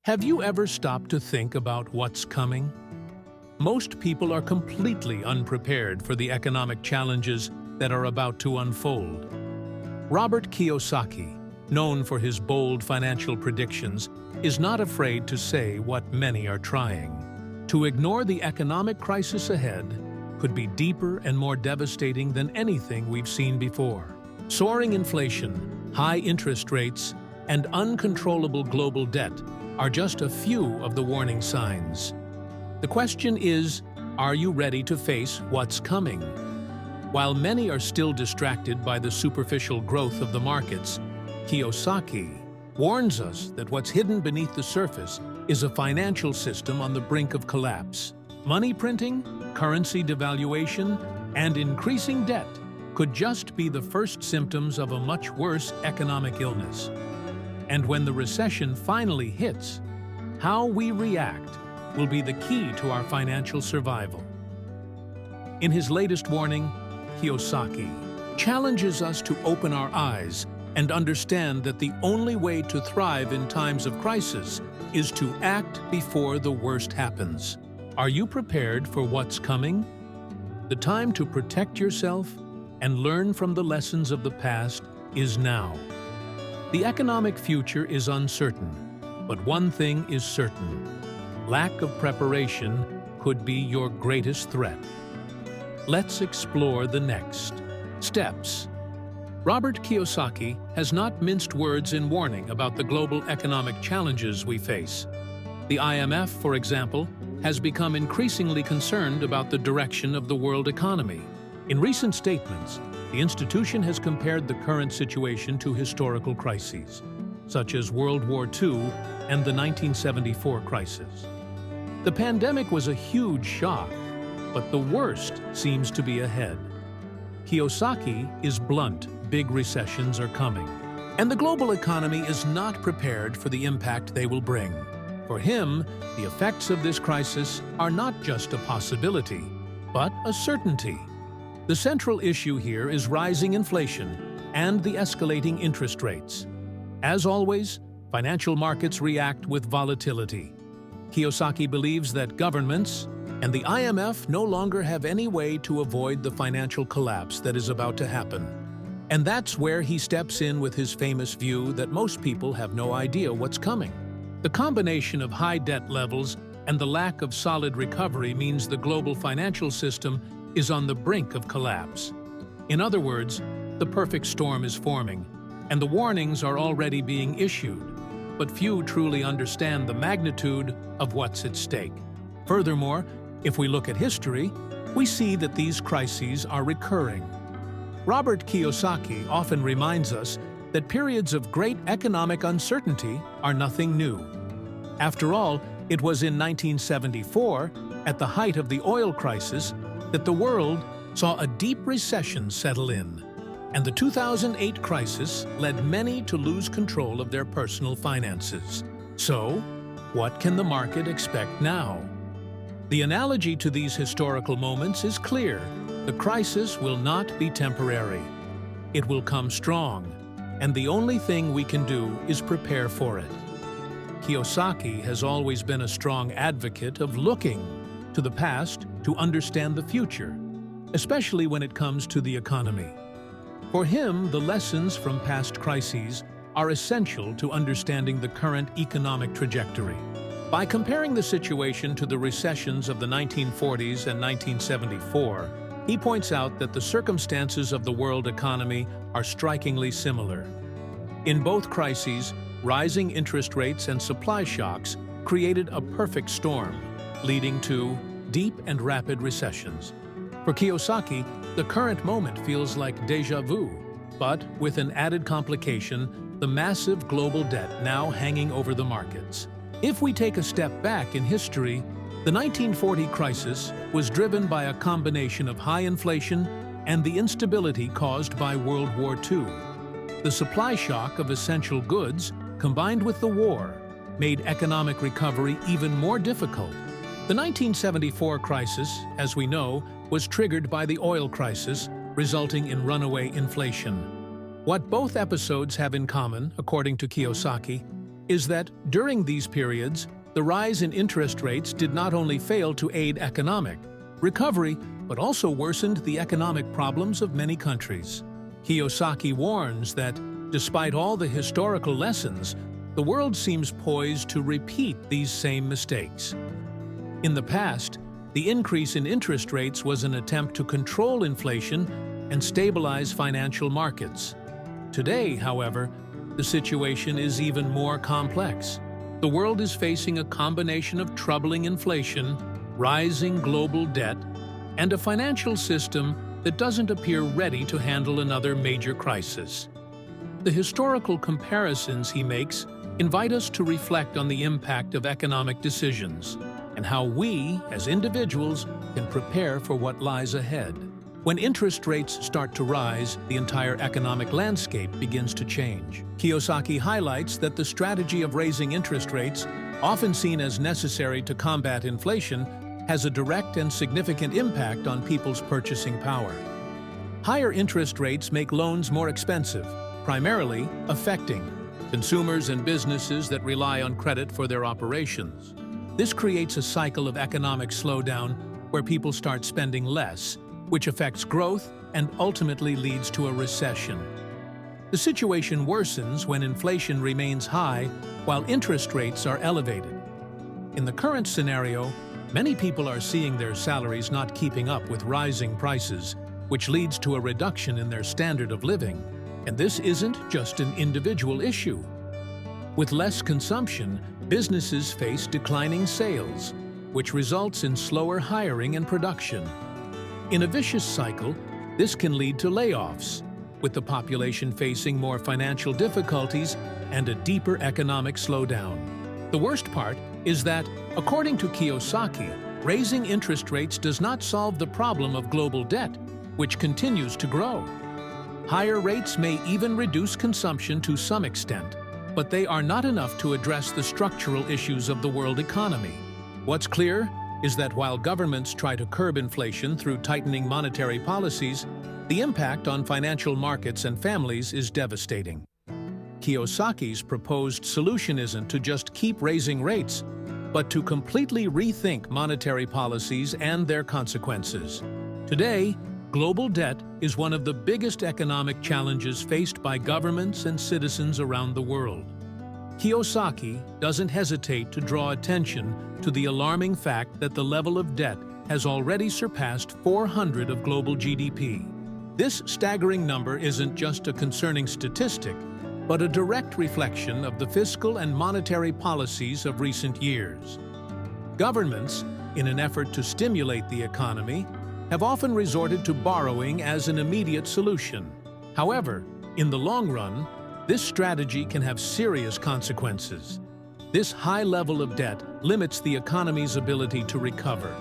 Have you ever stopped to think about what's coming? Most people are completely unprepared for the economic challenges that are about to unfold. Robert Kiyosaki, known for his bold financial predictions, is not afraid to say what many are trying. To ignore the economic crisis ahead could be deeper and more devastating than anything we've seen before. Soaring inflation, high interest rates, and uncontrollable global debt are just a few of the warning signs. The question is, are you ready to face what's coming? While many are still distracted by the superficial growth of the markets, Kiyosaki warns us that what's hidden beneath the surface is a financial system on the brink of collapse. Money printing, currency devaluation, and increasing debt could just be the first symptoms of a much worse economic illness. And when the recession finally hits, how we react will be the key to our financial survival. In his latest warning, Kiyosaki challenges us to open our eyes and understand that the only way to thrive in times of crisis is to act before the worst happens. Are you prepared for what's coming? The time to protect yourself and learn from the lessons of the past is now. The economic future is uncertain, but one thing is certain: lack of preparation could be your greatest threat. Let's explore the next steps. Robert Kiyosaki has not minced words in warning about the global economic challenges we face. The IMF, for example, has become increasingly concerned about the direction of the world economy. In recent statements, the institution has compared the current situation to historical crises, such as World War II and the 1974 crisis. The pandemic was a huge shock, but the worst seems to be ahead. Kiyosaki is blunt: big recessions are coming, and the global economy is not prepared for the impact they will bring. For him, the effects of this crisis are not just a possibility, but a certainty. The central issue here is rising inflation and the escalating interest rates. As always, financial markets react with volatility. Kiyosaki believes that governments and the IMF no longer have any way to avoid the financial collapse that is about to happen. And that's where he steps in with his famous view that most people have no idea what's coming. The combination of high debt levels and the lack of solid recovery means the global financial system is on the brink of collapse. In other words, the perfect storm is forming, and the warnings are already being issued, but few truly understand the magnitude of what's at stake. Furthermore, if we look at history, we see that these crises are recurring. Robert Kiyosaki often reminds us that periods of great economic uncertainty are nothing new. After all, it was in 1974, at the height of the oil crisis, that the world saw a deep recession settle in, and the 2008 crisis led many to lose control of their personal finances. So, what can the market expect now? The analogy to these historical moments is clear. The crisis will not be temporary. It will come strong, and the only thing we can do is prepare for it. Kiyosaki has always been a strong advocate of looking to the past to understand the future, especially when it comes to the economy. For him, the lessons from past crises are essential to understanding the current economic trajectory. By comparing the situation to the recessions of the 1940s and 1974, he points out that the circumstances of the world economy are strikingly similar. In both crises, rising interest rates and supply shocks created a perfect storm, leading to deep and rapid recessions. For Kiyosaki, the current moment feels like déjà vu, but with an added complication: the massive global debt now hanging over the markets. If we take a step back in history, the 1940 crisis was driven by a combination of high inflation and the instability caused by World War II. The supply shock of essential goods, combined with the war, made economic recovery even more difficult. The 1974 crisis, as we know, was triggered by the oil crisis, resulting in runaway inflation. What both episodes have in common, according to Kiyosaki, is that during these periods, the rise in interest rates did not only fail to aid economic recovery, but also worsened the economic problems of many countries. Kiyosaki warns that, despite all the historical lessons, the world seems poised to repeat these same mistakes. In the past, the increase in interest rates was an attempt to control inflation and stabilize financial markets. Today, however, the situation is even more complex. The world is facing a combination of troubling inflation, rising global debt, and a financial system that doesn't appear ready to handle another major crisis. The historical comparisons he makes invite us to reflect on the impact of economic decisions and how we, as individuals, can prepare for what lies ahead. When interest rates start to rise, the entire economic landscape begins to change. Kiyosaki highlights that the strategy of raising interest rates, often seen as necessary to combat inflation, has a direct and significant impact on people's purchasing power. Higher interest rates make loans more expensive, primarily affecting consumers and businesses that rely on credit for their operations. This creates a cycle of economic slowdown where people start spending less, which affects growth and ultimately leads to a recession. The situation worsens when inflation remains high while interest rates are elevated. In the current scenario, many people are seeing their salaries not keeping up with rising prices, which leads to a reduction in their standard of living. And this isn't just an individual issue. With less consumption, businesses face declining sales, which results in slower hiring and production. In a vicious cycle, this can lead to layoffs, with the population facing more financial difficulties and a deeper economic slowdown. The worst part is that, according to Kiyosaki, raising interest rates does not solve the problem of global debt, which continues to grow. Higher rates may even reduce consumption to some extent, but they are not enough to address the structural issues of the world economy. What's clear is that while governments try to curb inflation through tightening monetary policies, the impact on financial markets and families is devastating. Kiyosaki's proposed solution isn't to just keep raising rates, but to completely rethink monetary policies and their consequences. Today, global debt is one of the biggest economic challenges faced by governments and citizens around the world. Kiyosaki doesn't hesitate to draw attention to the alarming fact that the level of debt has already surpassed 400% of global GDP. This staggering number isn't just a concerning statistic, but a direct reflection of the fiscal and monetary policies of recent years. Governments, in an effort to stimulate the economy, have often resorted to borrowing as an immediate solution. However, in the long run, this strategy can have serious consequences. This high level of debt limits the economy's ability to recover.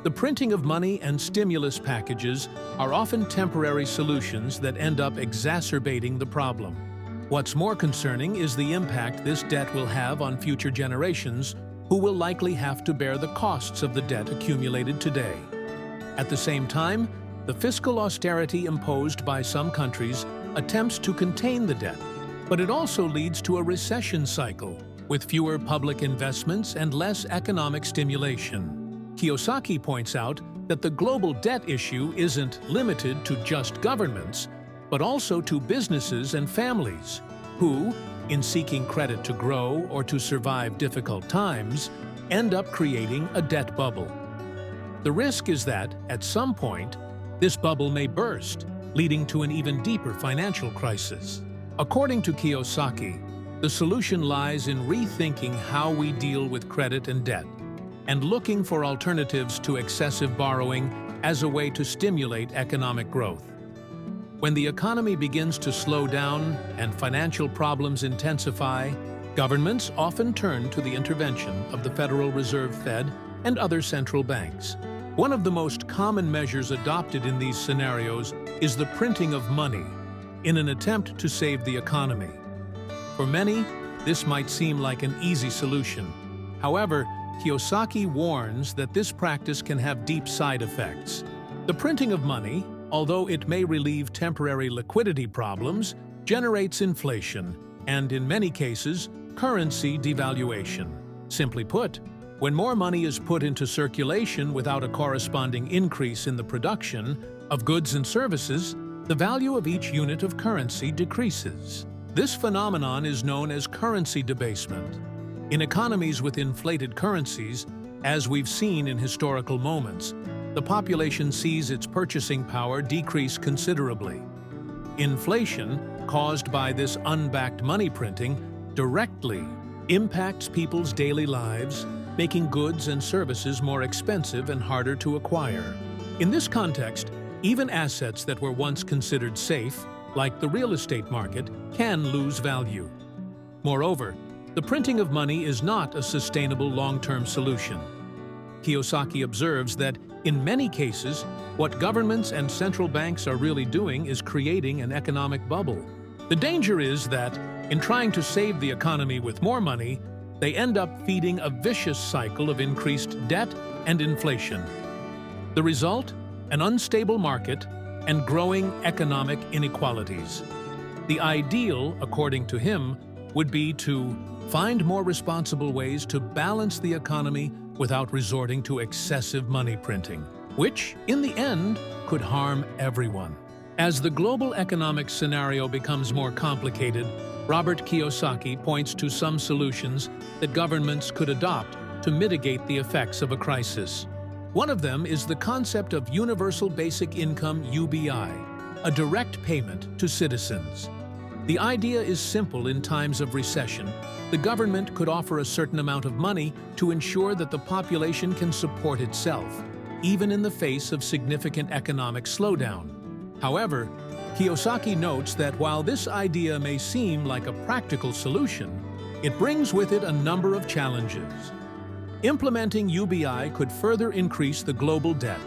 The printing of money and stimulus packages are often temporary solutions that end up exacerbating the problem. What's more concerning is the impact this debt will have on future generations, who will likely have to bear the costs of the debt accumulated today. At the same time, the fiscal austerity imposed by some countries attempts to contain the debt, but it also leads to a recession cycle, with fewer public investments and less economic stimulation. Kiyosaki points out that the global debt issue isn't limited to just governments, but also to businesses and families, who, in seeking credit to grow or to survive difficult times, end up creating a debt bubble. The risk is that, at some point, this bubble may burst, leading to an even deeper financial crisis. According to Kiyosaki, the solution lies in rethinking how we deal with credit and debt, and looking for alternatives to excessive borrowing as a way to stimulate economic growth. When the economy begins to slow down and financial problems intensify, governments often turn to the intervention of the Federal Reserve Fed and other central banks. One of the most common measures adopted in these scenarios is the printing of money, in an attempt to save the economy. For many, this might seem like an easy solution. However, Kiyosaki warns that this practice can have deep side effects. The printing of money, although it may relieve temporary liquidity problems, generates inflation and, in many cases, Currency devaluation. Simply put, when more money is put into circulation without a corresponding increase in the production of goods and services, the value of each unit of currency decreases. This phenomenon is known as currency debasement. In economies with inflated currencies, as we've seen in historical moments, the population sees its purchasing power decrease considerably. Inflation, caused by this unbacked money printing, directly impacts people's daily lives, making goods and services more expensive and harder to acquire. In this context, even assets that were once considered safe, like the real estate market, can lose value. Moreover, the printing of money is not a sustainable long-term solution. Kiyosaki observes that, in many cases, what governments and central banks are really doing is creating an economic bubble. The danger is that, in trying to save the economy with more money, they end up feeding a vicious cycle of increased debt and inflation. The result? An unstable market and growing economic inequalities. The ideal, according to him, would be to find more responsible ways to balance the economy without resorting to excessive money printing, which, in the end, could harm everyone. As the global economic scenario becomes more complicated, Robert Kiyosaki points to some solutions that governments could adopt to mitigate the effects of a crisis. One of them is the concept of Universal Basic Income (UBI), a direct payment to citizens. The idea is simple. In times of recession, the government could offer a certain amount of money to ensure that the population can support itself, even in the face of significant economic slowdown. However, Kiyosaki notes that while this idea may seem like a practical solution, it brings with it a number of challenges. Implementing UBI could further increase the global debt,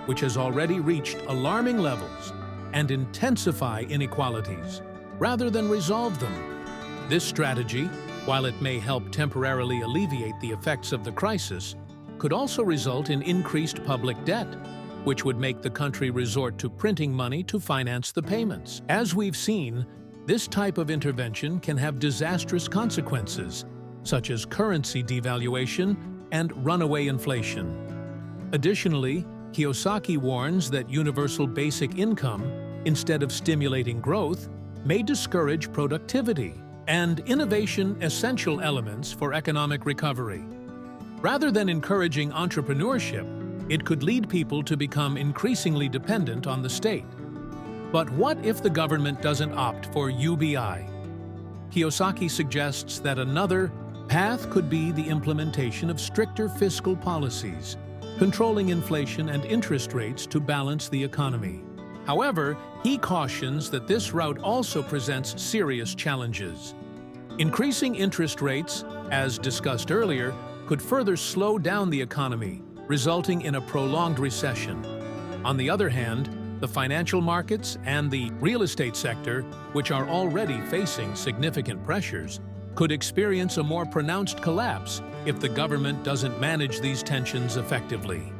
which has already reached alarming levels, and intensify inequalities, rather than resolve them. This strategy, while it may help temporarily alleviate the effects of the crisis, could also result in increased public debt, which would make the country resort to printing money to finance the payments. As we've seen, this type of intervention can have disastrous consequences, such as currency devaluation and runaway inflation. Additionally, Kiyosaki warns that universal basic income, instead of stimulating growth, may discourage productivity and innovation, essential elements for economic recovery. Rather than encouraging entrepreneurship, it could lead people to become increasingly dependent on the state. But what if the government doesn't opt for UBI? Kiyosaki suggests that another path could be the implementation of stricter fiscal policies, controlling inflation and interest rates to balance the economy. However, he cautions that this route also presents serious challenges. Increasing interest rates, as discussed earlier, could further slow down the economy, resulting in a prolonged recession. On the other hand, the financial markets and the real estate sector, which are already facing significant pressures, could experience a more pronounced collapse if the government doesn't manage these tensions effectively.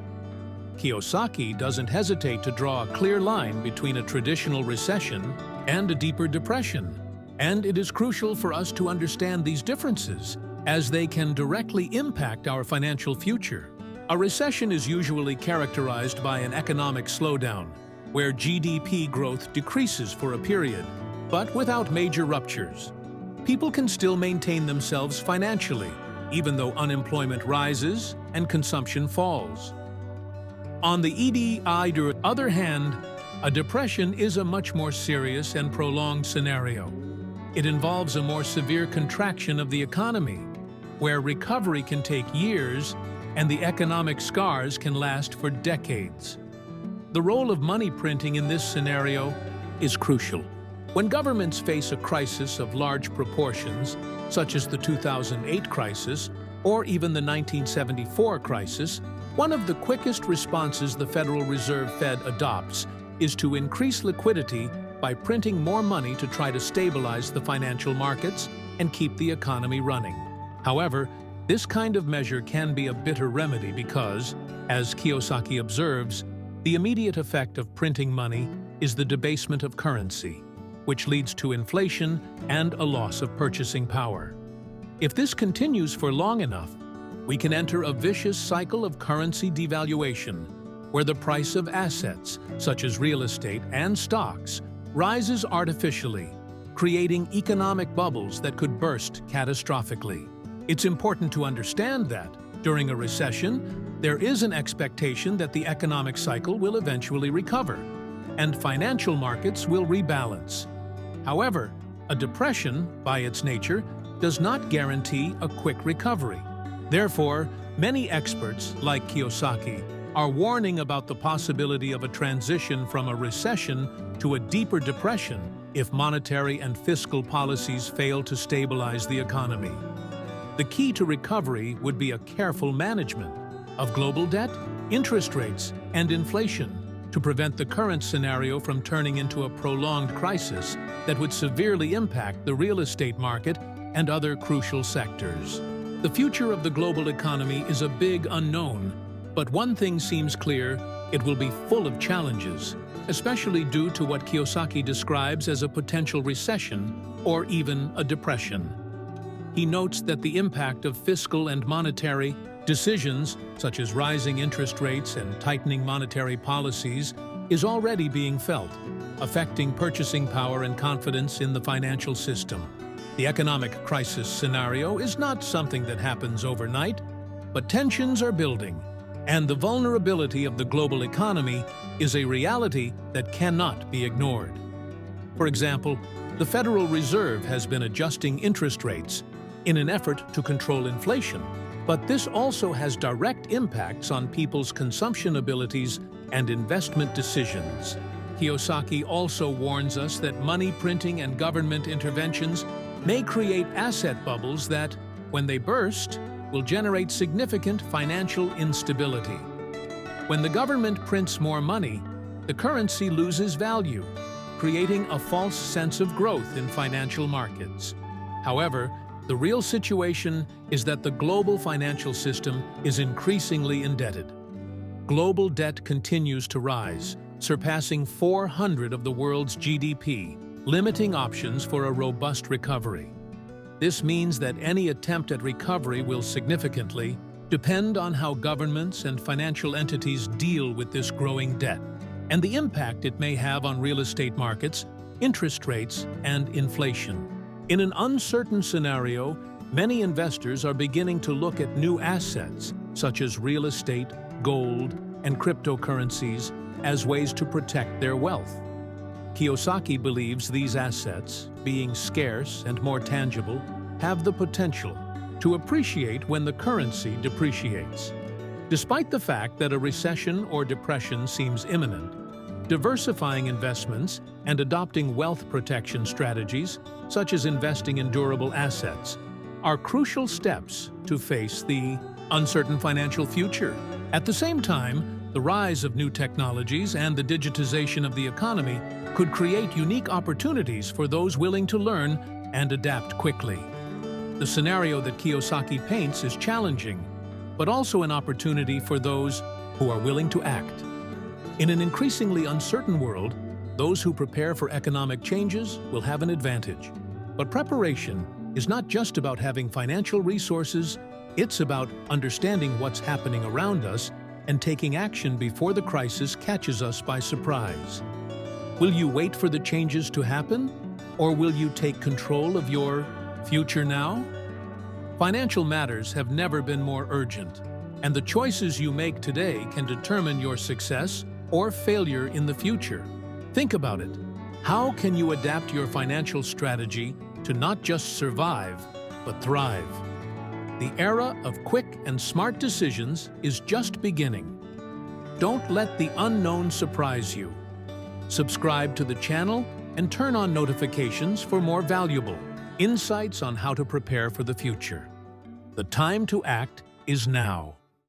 Kiyosaki doesn't hesitate to draw a clear line between a traditional recession and a deeper depression, and it is crucial for us to understand these differences, as they can directly impact our financial future. A recession is usually characterized by an economic slowdown, where GDP growth decreases for a period, but without major ruptures. People can still maintain themselves financially, even though unemployment rises and consumption falls. On the other hand, a depression is a much more serious and prolonged scenario. It involves a more severe contraction of the economy, where recovery can take years and the economic scars can last for decades. The role of money printing in this scenario is crucial. When governments face a crisis of large proportions, such as the 2008 crisis or even the 1974 crisis, one of the quickest responses the Federal Reserve Fed adopts is to increase liquidity by printing more money to try to stabilize the financial markets and keep the economy running. However, this kind of measure can be a bitter remedy because, as Kiyosaki observes, the immediate effect of printing money is the debasement of currency, which leads to inflation and a loss of purchasing power. If this continues for long enough, we can enter a vicious cycle of currency devaluation, where the price of assets, such as real estate and stocks, rises artificially, creating economic bubbles that could burst catastrophically. It's important to understand that, during a recession, there is an expectation that the economic cycle will eventually recover, and financial markets will rebalance. However, a depression, by its nature, does not guarantee a quick recovery. Therefore, many experts, like Kiyosaki, are warning about the possibility of a transition from a recession to a deeper depression if monetary and fiscal policies fail to stabilize the economy. The key to recovery would be a careful management of global debt, interest rates, and inflation to prevent the current scenario from turning into a prolonged crisis that would severely impact the real estate market and other crucial sectors. The future of the global economy is a big unknown, but one thing seems clear: it will be full of challenges, especially due to what Kiyosaki describes as a potential recession or even a depression. He notes that the impact of fiscal and monetary decisions, such as rising interest rates and tightening monetary policies, is already being felt, affecting purchasing power and confidence in the financial system. The economic crisis scenario is not something that happens overnight, but tensions are building, and the vulnerability of the global economy is a reality that cannot be ignored. For example, the Federal Reserve has been adjusting interest rates in an effort to control inflation, but this also has direct impacts on people's consumption abilities and investment decisions. Kiyosaki also warns us that money printing and government interventions may create asset bubbles that, when they burst, will generate significant financial instability. When the government prints more money, the currency loses value, creating a false sense of growth in financial markets. However, the real situation is that the global financial system is increasingly indebted. Global debt continues to rise, surpassing 400% of the world's GDP, limiting options for a robust recovery. This means that any attempt at recovery will significantly depend on how governments and financial entities deal with this growing debt and the impact it may have on real estate markets, interest rates, and inflation. In an uncertain scenario, many investors are beginning to look at new assets, such as real estate, gold, and cryptocurrencies, as ways to protect their wealth. Kiyosaki believes these assets, being scarce and more tangible, have the potential to appreciate when the currency depreciates. Despite the fact that a recession or depression seems imminent, diversifying investments and adopting wealth protection strategies, such as investing in durable assets, are crucial steps to face the uncertain financial future. At the same time, the rise of new technologies and the digitization of the economy could create unique opportunities for those willing to learn and adapt quickly. The scenario that Kiyosaki paints is challenging, but also an opportunity for those who are willing to act. In an increasingly uncertain world, those who prepare for economic changes will have an advantage. But preparation is not just about having financial resources, it's about understanding what's happening around us and taking action before the crisis catches us by surprise. Will you wait for the changes to happen, or will you take control of your future now? Financial matters have never been more urgent, and the choices you make today can determine your success or failure in the future. Think about it. How can you adapt your financial strategy to not just survive, but thrive? The era of quick and smart decisions is just beginning. Don't let the unknown surprise you. Subscribe to the channel and turn on notifications for more valuable insights on how to prepare for the future. The time to act is now.